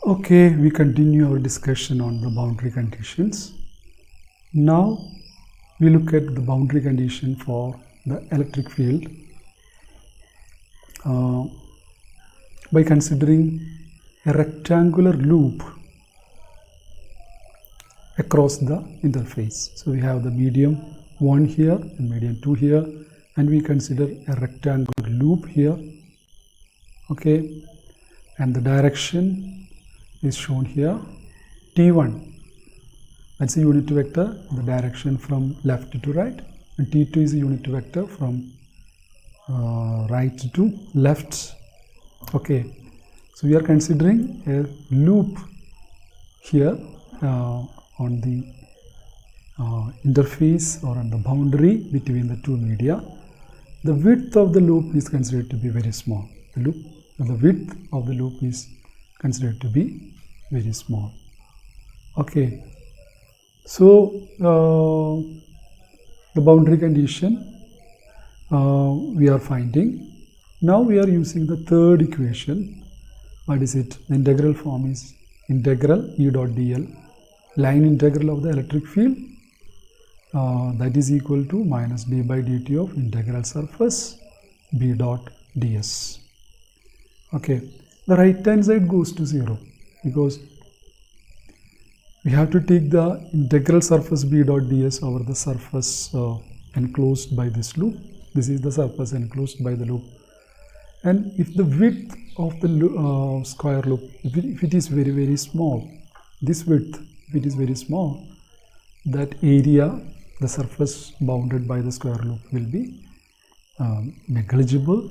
Okay, we continue our discussion on the boundary conditions. Now we look at the boundary condition for the electric field by considering a rectangular loop across the interface. So we have the medium 1 here and medium 2 here, and we consider a rectangular loop here. Okay, and the direction is shown here, T1, that's a unit vector, the direction from left to right, and T2 is a unit vector from right to left. Okay, so we are considering a loop here on the interface or on the boundary between the two media. The width of the loop is considered to be very small. The width of the loop is considered to be very small. Okay, so the boundary condition we are finding. Now we are using the third equation. What is it? The integral form is integral E dot dl, line integral of the electric field, that is equal to minus d by dt of integral surface B dot ds. Okay, the right hand side goes to 0 because we have to take the integral surface B dot ds over the surface enclosed by this loop. This is the surface enclosed by the loop, and if the width of the square loop, if it is very, very small, this width, if it is very small, that area, the surface bounded by the square loop will be negligible.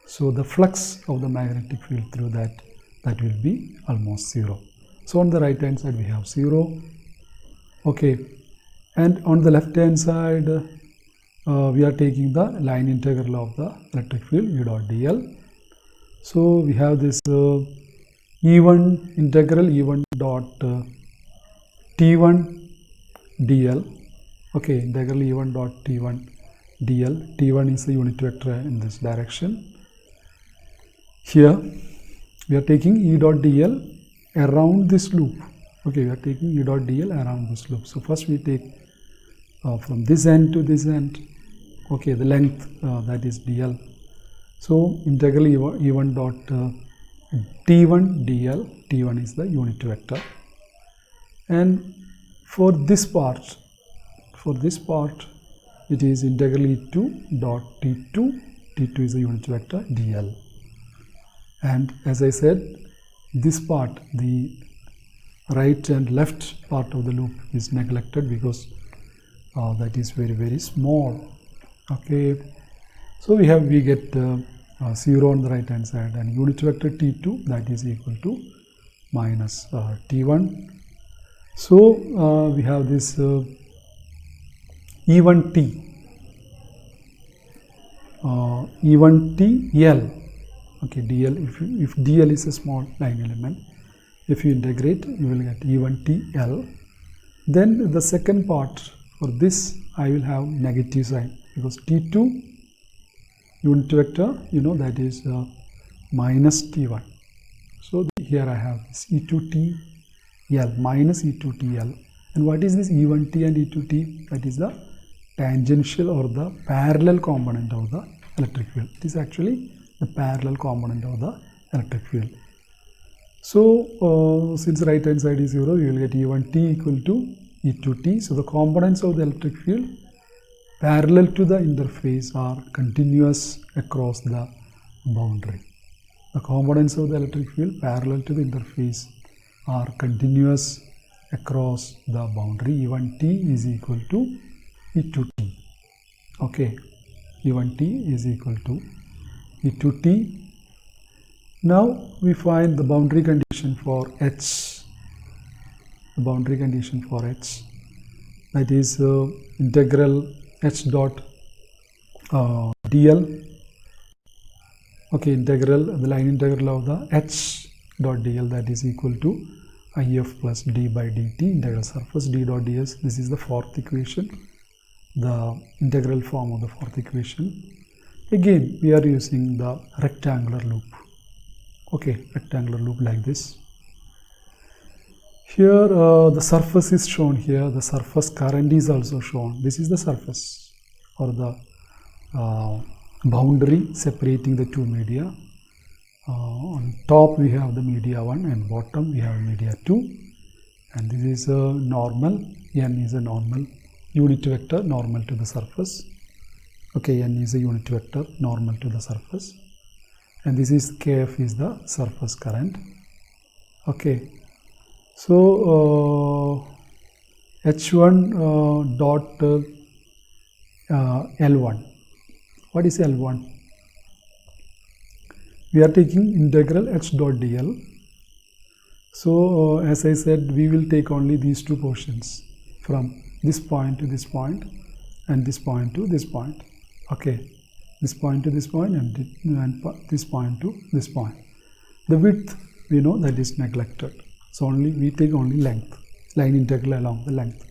So the flux of the magnetic field through that will be almost 0. So on the right hand side we have 0. Okay, and on the left hand side we are taking the line integral of the electric field E dot dl. So we have this E1 integral E1 dot T1 dl. Okay, integral E1 dot T1 dl. T1 is the unit vector in this direction. Here we are taking E dot dl around this loop. Okay, we are taking E dot dl around this loop. So first we take from this end to this end. Okay, the length that is dl. So integral E1 dot T1 dl. T1 is the unit vector, and for this part it is integral E2 dot T2. T2 is the unit vector dl. And as I said, this part, the right and left part of the loop is neglected because that is very, very small. Okay, so we get 0 on the right hand side, and unit vector T2, that is equal to minus T1. So we have this E1T, E1T L. Okay, dl, if dl is a small line element, if you integrate, you will get E1TL. Then the second part, for this I will have negative sign because T2 unit vector, you know, that is minus T1. So here I have this E2TL minus E2TL. And what is this E1T and E2T? That is the tangential or the parallel component of the electric field. It is actually the parallel component of the electric field. So since right hand side is 0, you will get E1T equal to E2T. So the components of the electric field parallel to the interface are continuous across the boundary. The components of the electric field parallel to the interface are continuous across the boundary. E1T is equal to E2T. Okay, E1T is equal to E2T. Now we find the boundary condition for H. The boundary condition for H, that is integral H dot dl. Okay, the line integral of the H dot dl, that is equal to IF plus d by dt, integral surface d dot ds. This is the fourth equation, the integral form of the fourth equation. Again, we are using the rectangular loop. Okay, rectangular loop like this. Here the surface is shown here, the surface current is also shown. This is the surface or the boundary separating the two media. On top we have the media 1 and bottom we have media 2, and this is a normal. N is a normal unit vector normal to the surface. Okay, N is a unit vector normal to the surface, and this is Kf is the surface current. Okay, so H1 dot L1. What is L1? We are taking integral h dot dl. So as I said, we will take only these two portions from this point to this point and this point to this point. Okay, this point to this point and this point to this point. The width we know that is neglected. So we take only length, line integral along the length.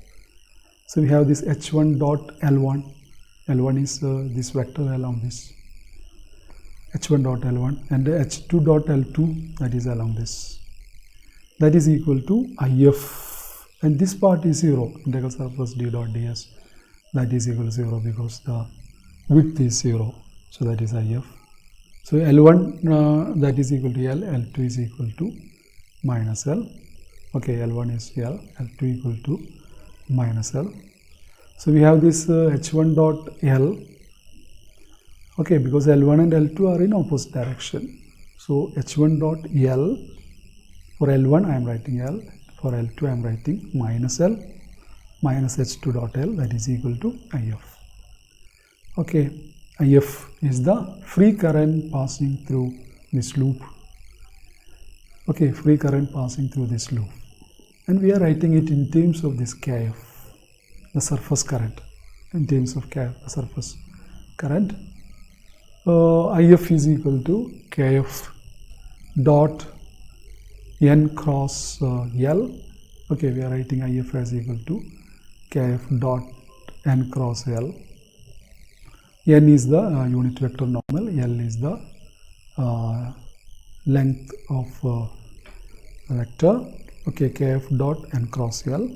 So we have this h1 dot L1. L1 is this vector along this h1 dot L1, and h2 dot L2 that is along this. That is equal to IF, and this part is 0, integral surface d dot ds, that is equal to 0 because the width is 0. So that is IF. So L1 that is equal to L, L2 is equal to minus L. Okay, L1 is L, L2 equal to minus L. So we have this h1 dot L. Okay, because L1 and L2 are in opposite direction. So h1 dot L, for L1 I am writing L, for L2 I am writing minus L, minus h2 dot L, that is equal to IF. Okay, IF is the free current passing through this loop. Okay, free current passing through this loop, and we are writing it in terms of this Kf, the surface current, in terms of Kf, the surface current. IF is equal to Kf dot N cross L. Okay, we are writing IF as equal to Kf dot N cross L. N is the unit vector normal, L is the length of vector. Okay, Kf dot N cross L.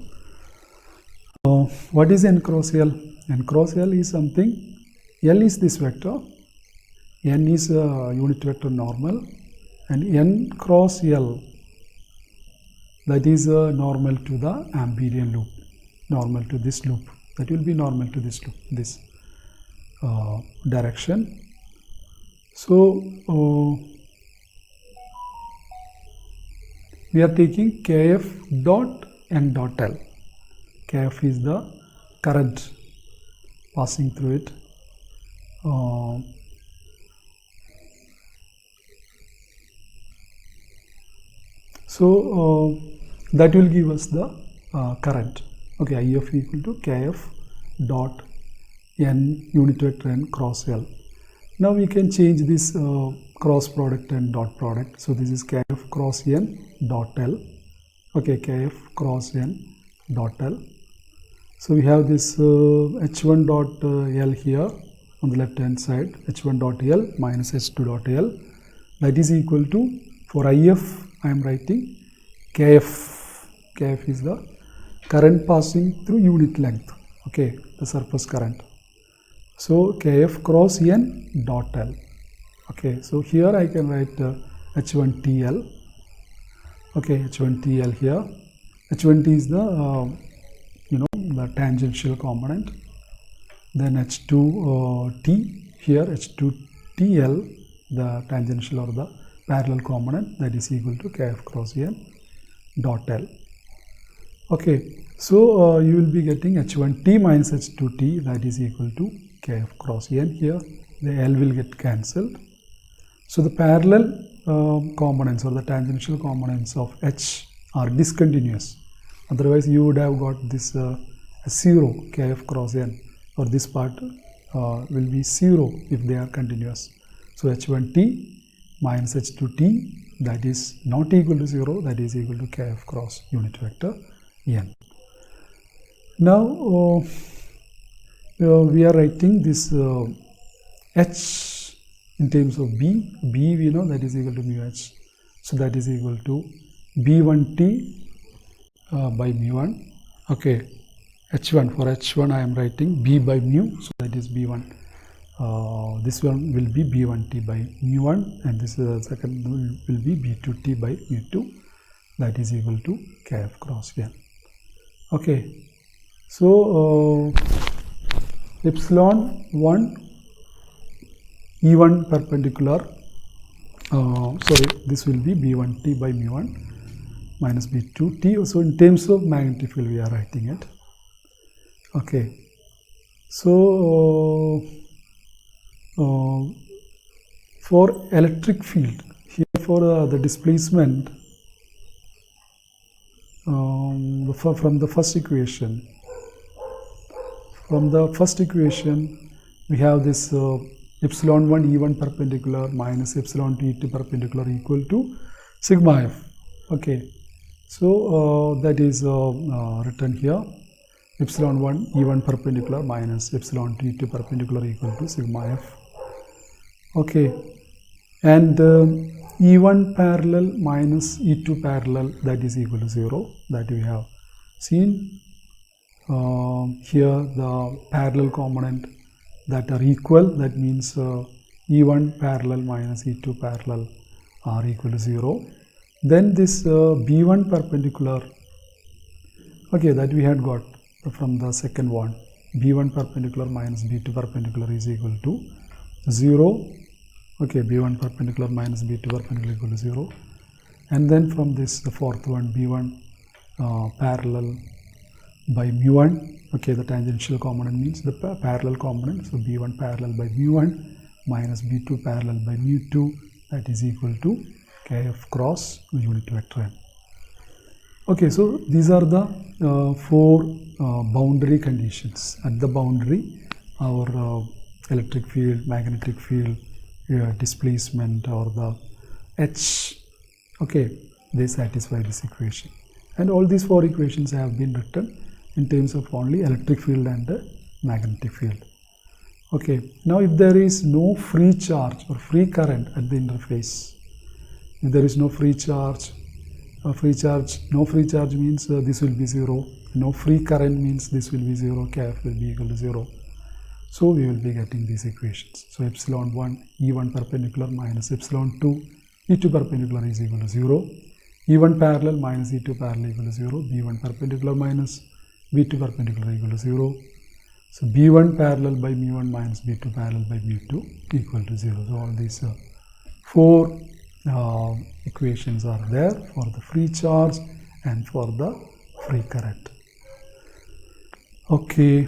What is N cross L? N cross L is something, L is this vector, N is a unit vector normal, and N cross L, that is normal to the Amperian loop, normal to this loop, that will be normal to this loop, this direction. So we are taking Kf dot N dot L. Kf is the current passing through it. So that will give us the current. Okay, IF equal to Kf dot N unit vector N cross L. Now we can change this cross product and dot product. So this is Kf cross N dot L. Okay, Kf cross N dot L. So we have this h1 dot L here on the left hand side, h1 dot L minus h2 dot L, that is equal to, for IF I am writing Kf. Kf is the current passing through unit length. Okay, the surface current. So Kf cross N dot L. Okay, so here I can write h1 TL. Okay, h1 TL here. h1 T is the the tangential component. Then h2 T here, h2 TL, the tangential or the parallel component, that is equal to Kf cross N dot L. Okay, so you will be getting h1T minus h2T, that is equal to Kf cross N here. The L will get cancelled. So the parallel components or the tangential components of H are discontinuous. Otherwise you would have got this 0 Kf cross N, or this part will be 0 if they are continuous. So h1T minus h2T, that is not equal to 0, that is equal to Kf cross unit vector N. Now we are writing this H in terms of B. B we know that is equal to mu H. So that is equal to B1T by mu1. Okay, h1, for h1 I am writing b by mu, so that is b1. This one will be b1t by mu1, and this second will be b2t by mu2, that is equal to kf cross n. Okay, so epsilon 1 E1 perpendicular, this will be b1t by mu1 minus b2t. So in terms of magnetic field we are writing it. Okay, so for electric field, here for the displacement, from the first equation, we have this epsilon 1 E1 perpendicular minus epsilon 2 E2 perpendicular equal to sigma f. Okay, so that is written here, epsilon 1 E1 perpendicular minus epsilon 2 E2 perpendicular equal to sigma f. Okay, and E1 parallel minus E2 parallel, that is equal to 0, that we have seen. Here the parallel component that are equal, that means E1 parallel minus E2 parallel are equal to 0. Then this B1 perpendicular, okay, that we had got from the second one, B1 perpendicular minus B2 perpendicular is equal to 0. Okay, B1 perpendicular minus B2 perpendicular equal to 0. And then from this, the fourth one, B1 parallel by mu1. Okay, the tangential component means the parallel component. So B1 parallel by mu1 minus B2 parallel by mu2, that is equal to kf cross unit vector n. Okay, so these are the four boundary conditions. At the boundary, our electric field, magnetic field, displacement, or the H, okay, they satisfy this equation. And all these four equations have been written in terms of only electric field and magnetic field. Okay, now if there is no free charge or free current at the interface, if there is no free charge, no free charge means this will be 0, no free current means this will be 0, kf will be equal to 0. So we will be getting these equations. So epsilon 1 E1 perpendicular minus epsilon 2 E2 perpendicular is equal to 0, E1 parallel minus E2 parallel equal to 0, B1 perpendicular minus B2 perpendicular equal to 0. So B1 parallel by mu1 minus B2 parallel by mu2 equal to 0. So all these four equations are there for the free charge and for the free current. Okay.